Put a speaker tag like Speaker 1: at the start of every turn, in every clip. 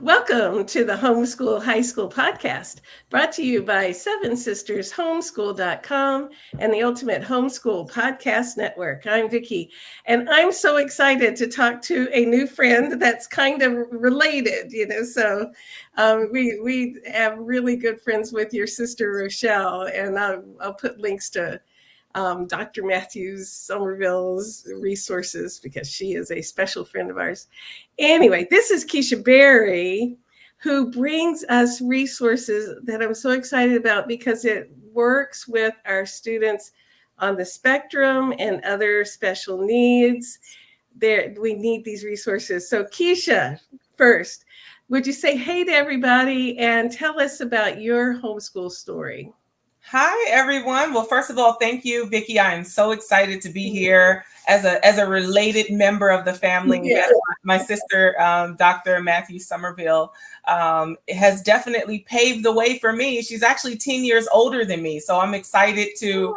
Speaker 1: Welcome to the Homeschool High School podcast, brought to you by Seven Sisters Homeschool.com and the Ultimate Homeschool Podcast Network. I'm Vicki, and I'm so excited to talk to a new friend that's kind of related, we have really good friends with your sister Rochelle, and I'll put links to Dr. Matthews Somerville's resources because she is a special friend of ours. Anyway, this is Keisha Berry, who brings us resources that I'm so excited about because it works with our students on the spectrum and other special needs. We need these resources. So Keisha, first, would you say hey to everybody and tell us about your homeschool story?
Speaker 2: Hi, everyone. Well, first of all, thank you, Vicki. I am so excited to be here as a related member of the family.
Speaker 1: Yeah.
Speaker 2: Yes, my sister, Dr. Matthew Somerville, has definitely paved the way for me. She's actually 10 years older than me, so I'm excited to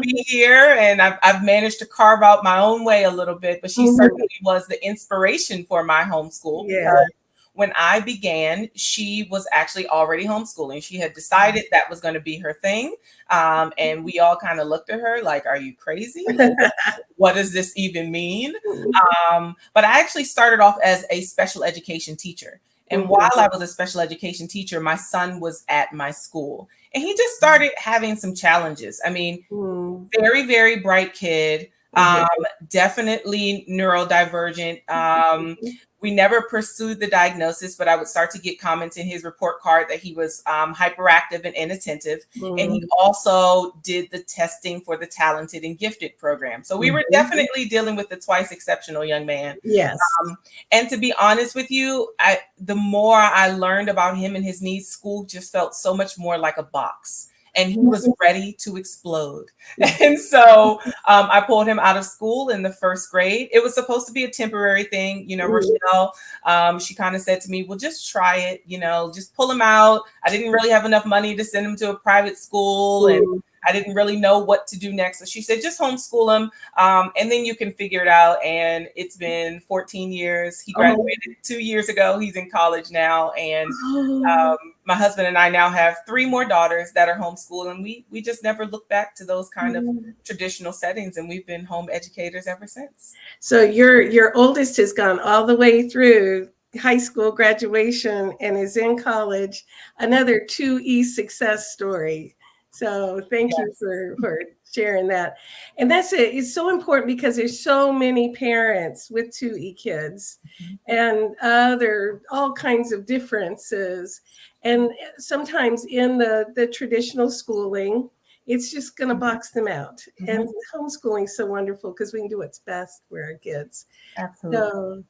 Speaker 2: be here, and I've managed to carve out my own way a little bit, but she certainly was the inspiration for my homeschool.
Speaker 1: Yeah.
Speaker 2: When I began, she was actually already homeschooling. She had decided that was going to be her thing. And we all kind of looked at her like, are you crazy? What does this even mean? But I actually started off as a special education teacher. And while I was a special education teacher, my son was at my school. And he just started having some challenges. I mean, very, very bright kid, definitely neurodivergent. We never pursued the diagnosis, but I would start to get comments in his report card that he was hyperactive and inattentive. And he also did the testing for the talented and gifted program. So we were definitely dealing with the twice exceptional young man.
Speaker 1: Yes.
Speaker 2: And to be honest with you, the more I learned about him and his needs, school just felt so much more like a box. And he was ready to explode. And so I pulled him out of school in the first grade. It was supposed to be a temporary thing. Rochelle, she kind of said to me, well, just try it, just pull him out. I didn't really have enough money to send him to a private school. And I didn't really know what to do next. So she said, just homeschool him. And then you can figure it out. And it's been 14 years. He graduated 2 years ago. He's in college now. And my husband and I now have 3 more daughters that are homeschooled. And we just never look back to those kind of traditional settings. And we've been home educators ever since.
Speaker 1: So your oldest has gone all the way through high school graduation and is in college. Another 2E success story. So thank you for sharing that. And that's it. It's so important because there's so many parents with 2E kids and other all kinds of differences. And sometimes in the traditional schooling, it's just going to box them out. And homeschooling is so wonderful because we can do what's best for our kids.
Speaker 2: Absolutely.
Speaker 1: So,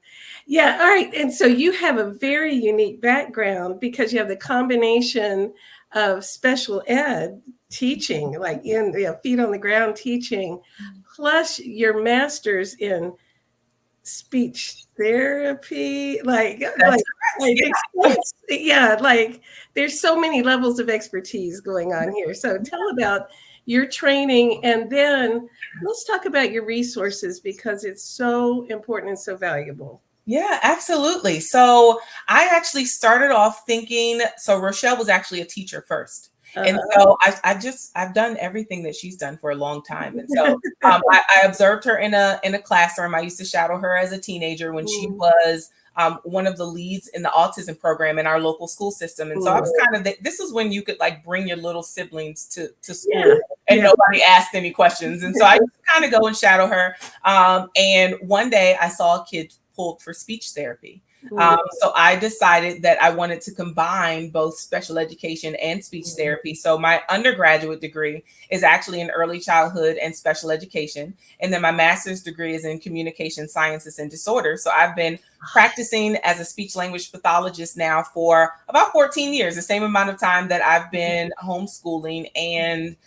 Speaker 1: yeah. All right. And so you have a very unique background because you have the combination of special ed teaching, like in feet on the ground teaching, plus your master's in speech therapy, like there's so many levels of expertise going on here. So tell about your training, and then let's talk about your resources because it's so important and so valuable.
Speaker 2: Yeah, absolutely. So I actually started off thinking, so Rochelle was actually a teacher first. And so I've done everything that she's done for a long time. And so I observed her in a classroom. I used to shadow her as a teenager when she was one of the leads in the autism program in our local school system. And so I was kind of, this is when you could like bring your little siblings to school and nobody asked any questions. And so I used to kind of go and shadow her. And one day I saw a kid pulled for speech therapy. So I decided that I wanted to combine both special education and speech therapy. So my undergraduate degree is actually in early childhood and special education. And then my master's degree is in communication sciences and disorders. So I've been practicing as a speech language pathologist now for about 14 years, the same amount of time that I've been homeschooling. And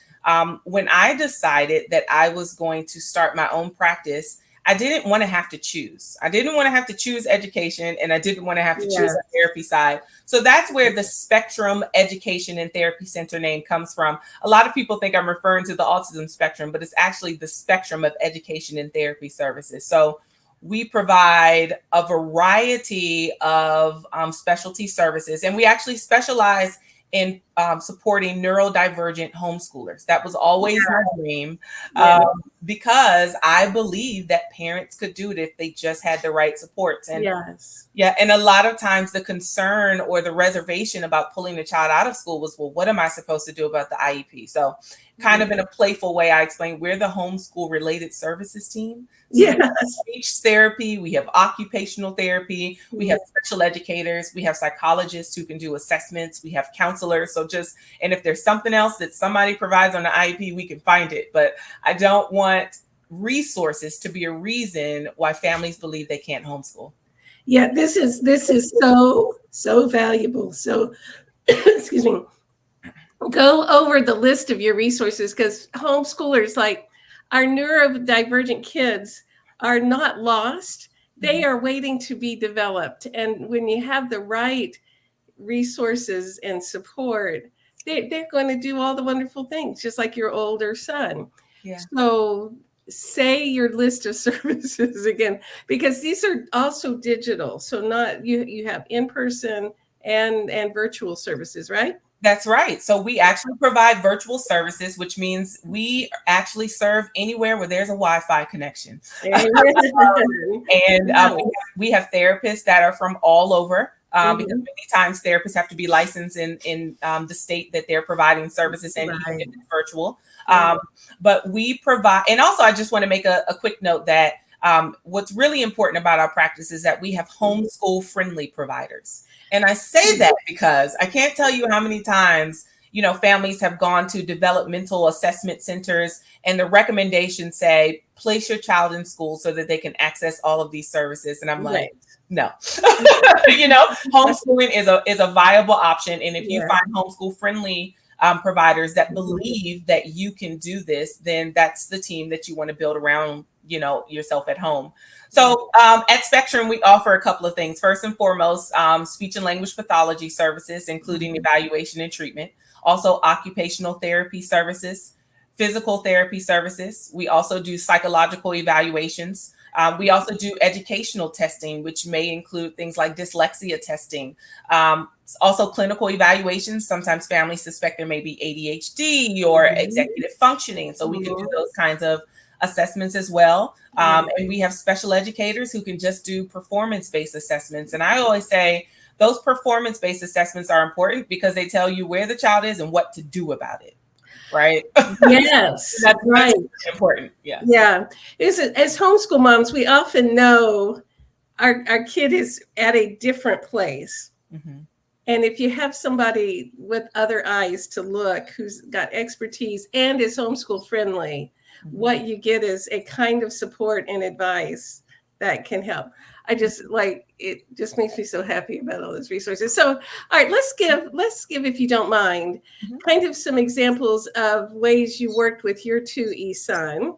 Speaker 2: when I decided that I was going to start my own practice, I didn't want to have to choose. I didn't want to have to choose education, and I didn't want to have to choose a therapy side. So that's where the Spectrum Education and Therapy Center name comes from. A lot of people think I'm referring to the autism spectrum, but it's actually the spectrum of education and therapy services. So we provide a variety of specialty services, and we actually specialize in supporting neurodivergent homeschoolers. That was always my dream, because I believe that parents could do it if they just had the right supports. And and a lot of times the concern or the reservation about pulling the child out of school was, well, what am I supposed to do about the IEP? So kind of in a playful way, I explained we're the homeschool related services team. So we have speech therapy, we have occupational therapy, we have special educators, we have psychologists who can do assessments, we have counselors. So and if there's something else that somebody provides on the IEP, we can find it. But I don't want resources to be a reason why families believe they can't homeschool.
Speaker 1: Yeah, this is so valuable. So excuse me. Go over the list of your resources, because homeschoolers, like our neurodivergent kids, are not lost. They are waiting to be developed. And when you have the right resources and support, they're going to do all the wonderful things, just like your older son. So say your list of services again, because these are also digital. So not you have in-person and virtual services, right?
Speaker 2: That's right. So we actually provide virtual services, which means we actually serve anywhere where there's a Wi-Fi connection. And we have therapists that are from all over, because many times therapists have to be licensed in the state that they're providing services in, even if it's virtual. But we provide, and also I just want to make a quick note that what's really important about our practice is that we have homeschool friendly providers. And I say that because I can't tell you how many times, families have gone to developmental assessment centers and the recommendations say, place your child in school so that they can access all of these services. And I'm like, no, homeschooling is a viable option. And if you find homeschool friendly providers that believe that you can do this, then that's the team that you want to build around, yourself at home. So at Spectrum, we offer a couple of things. First and foremost, speech and language pathology services, including evaluation and treatment. Also occupational therapy services, physical therapy services. We also do psychological evaluations. We also do educational testing, which may include things like dyslexia testing. Also clinical evaluations. Sometimes families suspect there may be ADHD or executive functioning. So we can do those kinds of assessments as well. And we have special educators who can just do performance-based assessments. And I always say those performance-based assessments are important because they tell you where the child is and what to do about it. Right?
Speaker 1: Yes.
Speaker 2: That's important. Yeah.
Speaker 1: Yeah. As homeschool moms, we often know our kid is at a different place. And if you have somebody with other eyes to look, who's got expertise and is homeschool friendly, what you get is a kind of support and advice that can help. It just makes me so happy about all those resources. So, all right, let's give, if you don't mind, kind of some examples of ways you worked with your 2E son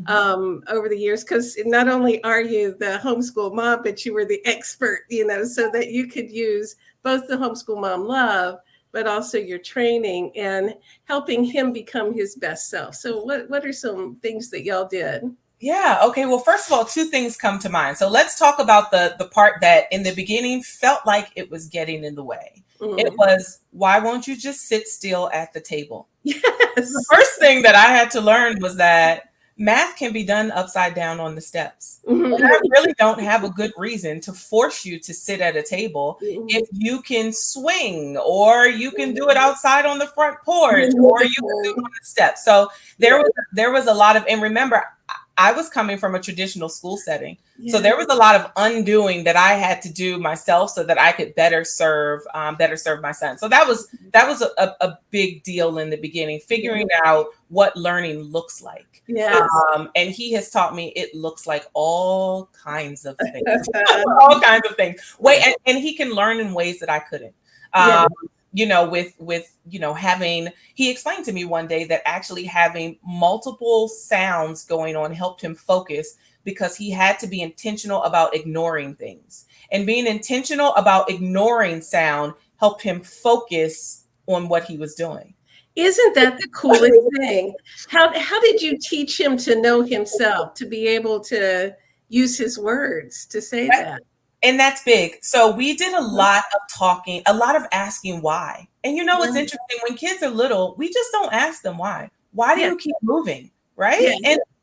Speaker 1: over the years, because not only are you the homeschool mom, but you were the expert, so that you could use both the homeschool mom love, but also your training and helping him become his best self. So what are some things that y'all did?
Speaker 2: Yeah. Okay. Well, first of all, two things come to mind. So let's talk about the part that in the beginning felt like it was getting in the way. It was, why won't you just sit still at the table?
Speaker 1: Yes.
Speaker 2: The first thing that I had to learn was that math can be done upside down on the steps. And I really don't have a good reason to force you to sit at a table if you can swing, or you can do it outside on the front porch, or you can do it on the steps. So there was a lot of, and remember, I was coming from a traditional school setting. So there was a lot of undoing that I had to do myself so that I could better serve my son. So that was a big deal in the beginning, figuring out what learning looks like. And he has taught me it looks like all kinds of things, all kinds of things. And he can learn in ways that I couldn't. He explained to me one day that actually having multiple sounds going on helped him focus, because he had to be intentional about ignoring things, and being intentional about ignoring sound helped him focus on what he was doing.
Speaker 1: Isn't that the coolest thing? How did you teach him to know himself, to be able to use his words to say that.
Speaker 2: And that's big. So we did a lot of talking, a lot of asking why. And it's interesting, when kids are little, we just don't ask them why. Why do you keep moving? Right?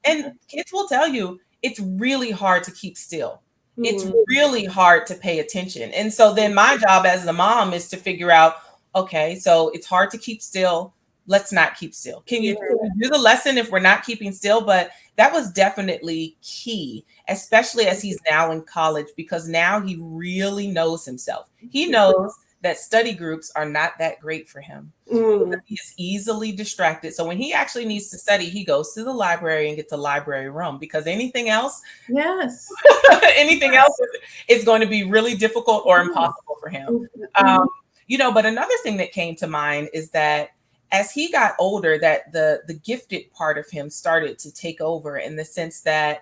Speaker 2: And kids will tell you it's really hard to keep still. It's really hard to pay attention. And so then my job as the mom is to figure out, okay, so it's hard to keep still. Let's not keep still. Can you do the lesson if we're not keeping still? But that was definitely key, especially as he's now in college, because now he really knows himself. He knows that study groups are not that great for him. He is easily distracted. So when he actually needs to study, he goes to the library and gets a library room, because anything else, anything else is going to be really difficult or impossible for him. But another thing that came to mind is that as he got older, that the gifted part of him started to take over, in the sense that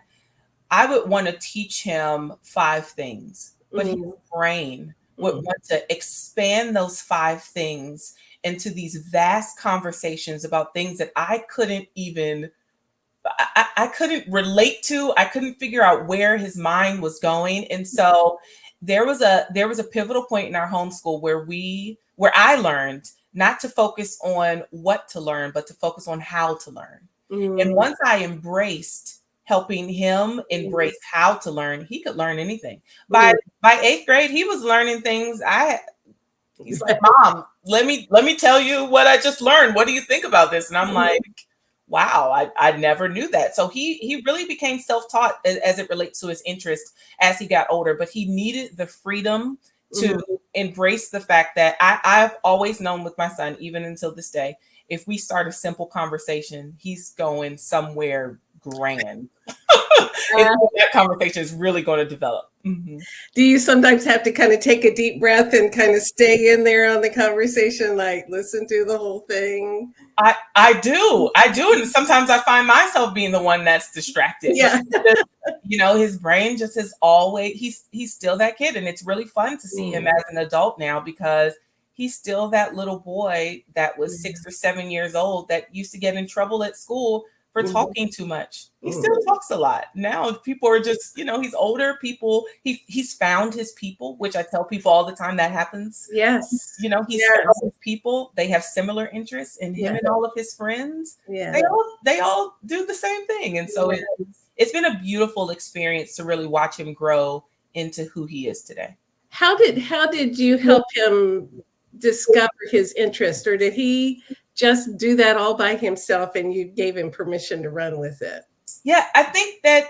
Speaker 2: I would want to teach him 5 things, but his brain would want to expand those 5 things into these vast conversations about things that I couldn't relate to. I couldn't figure out where his mind was going. And so there was a pivotal point in our homeschool where I learned not to focus on what to learn, but to focus on how to learn. And once I embraced helping him embrace how to learn, he could learn anything. By 8th grade, he was learning things. He's like, Mom, let me tell you what I just learned. What do you think about this? And I'm like, wow, I never knew that. So he really became self-taught as it relates to his interest as he got older, but he needed the freedom to embrace the fact that I've always known with my son, even until this day, if we start a simple conversation, he's going somewhere grand. That conversation is really going to develop.
Speaker 1: Do you sometimes have to kind of take a deep breath and kind of stay in there on the conversation, like listen to the whole thing?
Speaker 2: I do. And sometimes I find myself being the one that's distracted. His brain just is always, he's still that kid. And it's really fun to see him as an adult now, because he's still that little boy that was 6 or 7 years old that used to get in trouble at school for talking too much. He still talks a lot. Now people are just, he's older. He's found his people, which I tell people all the time that happens.
Speaker 1: Yes.
Speaker 2: He's found his people. They have similar interests, and him and all of his friends, they all do the same thing. And so it's been a beautiful experience to really watch him grow into who he is today.
Speaker 1: How did you help him discover his interest, or did he just do that all by himself and you gave him permission to run with it?
Speaker 2: Yeah, I think that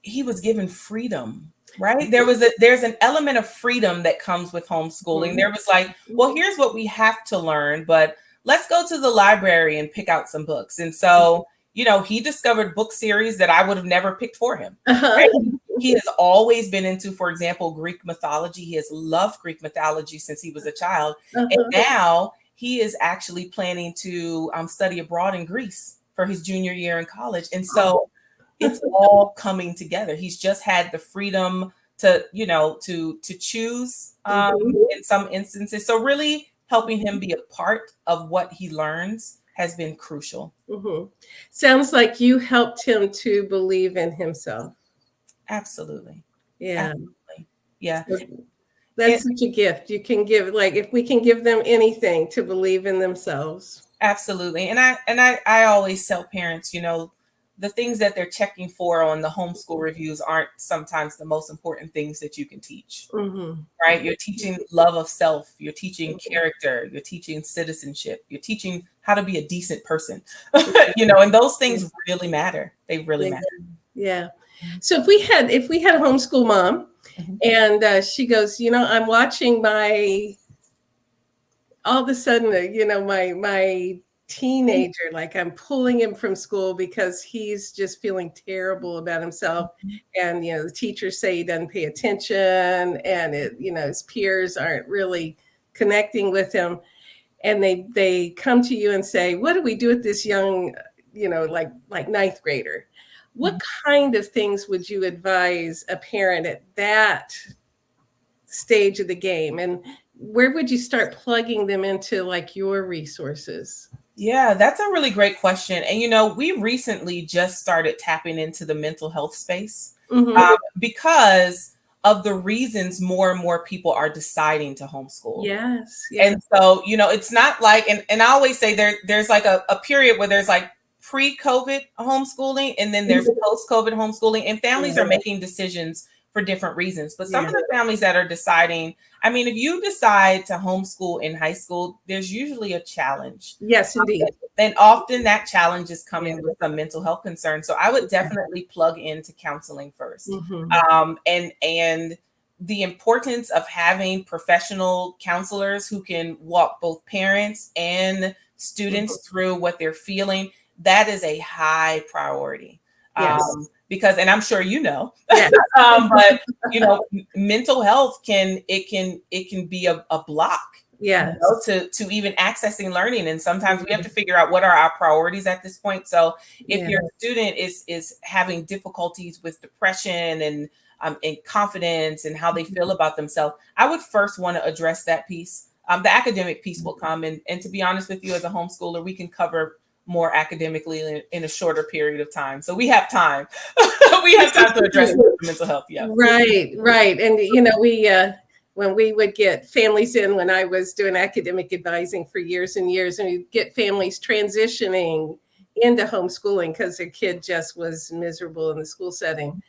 Speaker 2: he was given freedom, right? There's an element of freedom that comes with homeschooling. There was like, well, here's what we have to learn, but let's go to the library and pick out some books. And so, he discovered book series that I would have never picked for him. Right? He has always been into, for example, Greek mythology. He has loved Greek mythology since he was a child. And now he is actually planning to study abroad in Greece for his junior year in college. And so it's all coming together. He's just had the freedom to choose in some instances. So really helping him be a part of what he learns has been crucial.
Speaker 1: Sounds like you helped him to believe in himself.
Speaker 2: Absolutely.
Speaker 1: Yeah.
Speaker 2: Absolutely. Yeah.
Speaker 1: That's such a gift. You can give, like, if we can give them anything to believe in themselves.
Speaker 2: Absolutely. And I always tell parents, the things that they're checking for on the homeschool reviews aren't sometimes the most important things that you can teach. Right? You're teaching love of self. You're teaching character. You're teaching citizenship. You're teaching how to be a decent person. And those things really matter. They really matter.
Speaker 1: Yeah. So if we had a homeschool mom, and she goes, I'm watching all of a sudden, my teenager, like I'm pulling him from school because he's just feeling terrible about himself. And, the teachers say he doesn't pay attention, and his peers aren't really connecting with him. And they come to you and say, what do we do with this young, like ninth grader? What kind of things would you advise a parent at that stage of the game? And where would you start plugging them into, like, your resources?
Speaker 2: Yeah, that's a really great question. And, we recently just started tapping into the mental health space. because of the reasons more and more people are deciding to homeschool.
Speaker 1: Yes.
Speaker 2: And so, it's not like, and I always say there's like a period where there's like pre-COVID homeschooling, and then there's post-COVID homeschooling, and families are making decisions for different reasons. But some of the families that are deciding, I mean, if you decide to homeschool in high school, there's usually a challenge.
Speaker 1: Yes, indeed.
Speaker 2: And often that challenge is coming with some mental health concerns. So I would definitely plug into counseling first. And the importance of having professional counselors who can walk both parents and students through what they're feeling, that is a high priority. Because, and I'm sure but mental health can be a block to even accessing learning. And sometimes we have to figure out what are our priorities at this point. So if your student is having difficulties with depression and confidence and how they feel about themselves, I would first want to address that piece. The academic piece will come. And to be honest with you, as a homeschooler, we can cover more academically in a shorter period of time. So we have time. We have time to address mental health. Yeah.
Speaker 1: Right. And, we, when we would get families in, when I was doing academic advising for years and years, and we'd get families transitioning into homeschooling because their kid just was miserable in the school setting.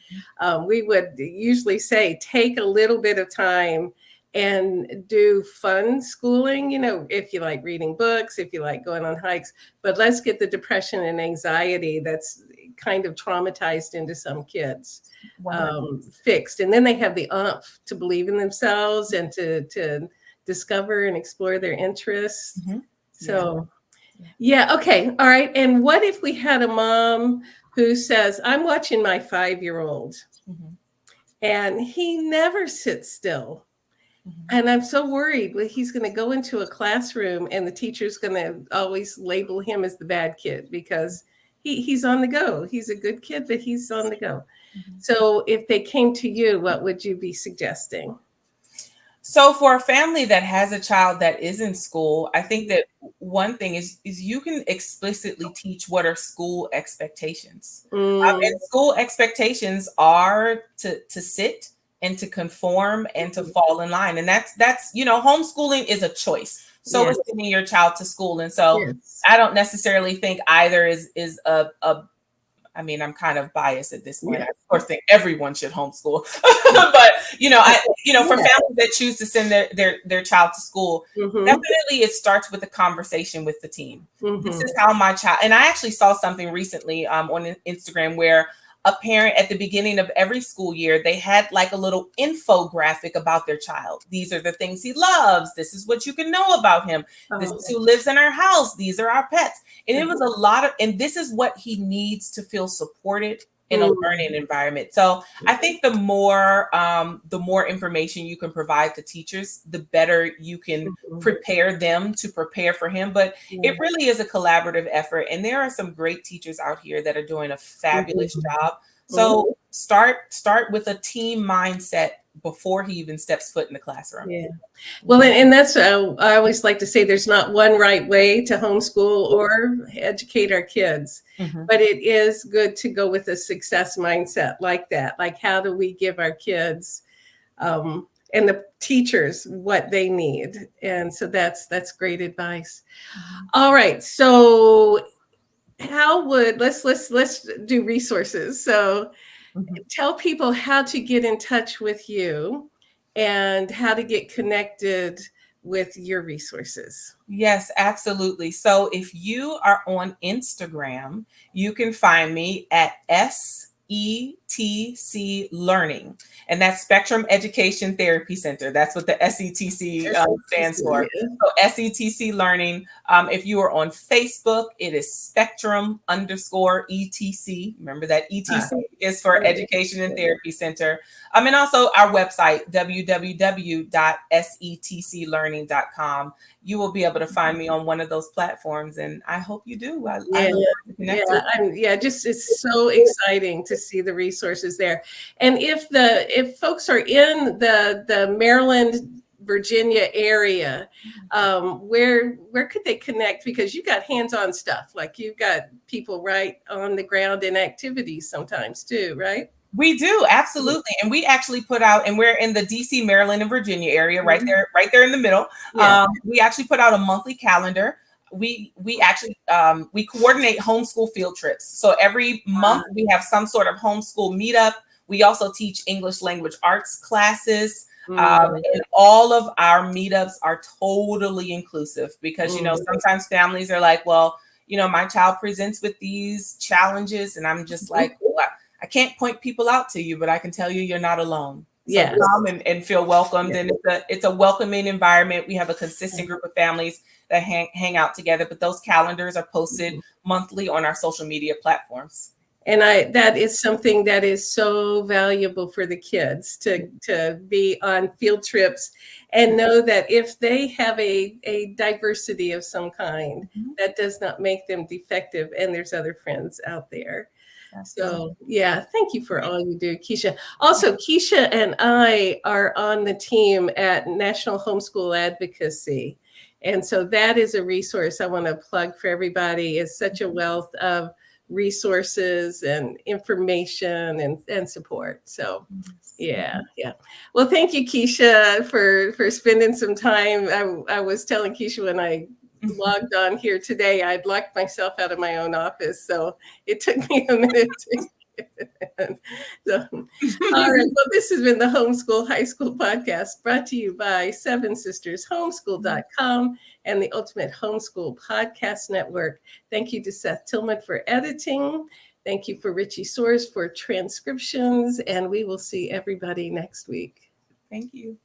Speaker 1: We would usually say, take a little bit of time and do fun schooling, if you like reading books, if you like going on hikes, but let's get the depression and anxiety that's kind of traumatized into some kids fixed. And then they have the oomph to believe in themselves and to discover and explore their interests. So, okay. All right. And what if we had a mom who says, I'm watching my 5-year-old and he never sits still. And I'm so worried that he's going to go into a classroom and the teacher's going to always label him as the bad kid because he's on the go. He's a good kid, but he's on the go. So if they came to you, what would you be suggesting?
Speaker 2: So for a family that has a child that is in school, I think that one thing is you can explicitly teach what are school expectations. And school expectations are to sit and to conform and to fall in line. And that's homeschooling is a choice. So is sending your child to school. And so I don't necessarily think either is a I mean, I'm kind of biased at this point. I, of course, think everyone should homeschool, but for families that choose to send their child to school, definitely it starts with a conversation with the team. This is how my child, and I actually saw something recently on Instagram where a parent at the beginning of every school year, they had like a little infographic about their child. These are the things he loves. This is what you can know about him. This is who lives in our house. These are our pets. And it was a lot of, and this is what he needs to feel supported in a learning environment. So I think the more information you can provide to teachers, the better you can prepare them to prepare for him. But it really is a collaborative effort. And there are some great teachers out here that are doing a fabulous job. So start with a team mindset before he even steps foot in the classroom.
Speaker 1: Well, and that's, I always like to say there's not one right way to homeschool or educate our kids, but it is good to go with a success mindset like that. Like, how do we give our kids and the teachers what they need? And so that's great advice. All right. So how would, let's do resources. So tell people how to get in touch with you and how to get connected with your resources.
Speaker 2: Yes, absolutely. So if you are on Instagram, you can find me at SETC Learning, and that's Spectrum Education Therapy Center. That's what the SETC stands for. So SETC Learning. If you are on Facebook, it is Spectrum_ETC. Remember that ETC is for Education and Therapy Center. And also our website, www.setclearning.com. You will be able to find me on one of those platforms, and I hope you do.
Speaker 1: Just it's so exciting to see the resources there. And if folks are in the Maryland, Virginia area, where could they connect? Because you got hands-on stuff, like you've got people right on the ground in activities sometimes too, right?
Speaker 2: We do, absolutely. And we actually put out, and we're in the DC, Maryland, and Virginia area, right there in the middle.
Speaker 1: Yeah.
Speaker 2: We actually put out a monthly calendar. We actually we coordinate homeschool field trips. So every month we have some sort of homeschool meetup. We also teach English language arts classes. And all of our meetups are totally inclusive because, you know, sometimes families are like, well, you know, my child presents with these challenges. And I'm just like, well, I can't point people out to you, but I can tell you you're not alone. So come and feel welcomed. And it's a welcoming environment. We have a consistent group of families that hang out together, but those calendars are posted monthly on our social media platforms.
Speaker 1: And that is something that is so valuable for the kids to be on field trips and know that if they have a diversity of some kind, that does not make them defective, and there's other friends out there. So yeah, thank you for all you do, Keisha. Also, Keisha and I are on the team at National Homeschool Advocacy. And so that is a resource I want to plug for everybody. It's such a wealth of resources and information and support. So yeah. Well, thank you, Keisha, for spending some time. I was telling Keisha when I logged on here today, I'd locked myself out of my own office. So it took me a minute to so, all right. Well, this has been the Homeschool High School Podcast, brought to you by Seven Sisters Homeschool.com and the Ultimate Homeschool Podcast Network. Thank you to Seth Tillman for editing. Thank you for Richie Soares for transcriptions. And we will see everybody next week.
Speaker 2: Thank you.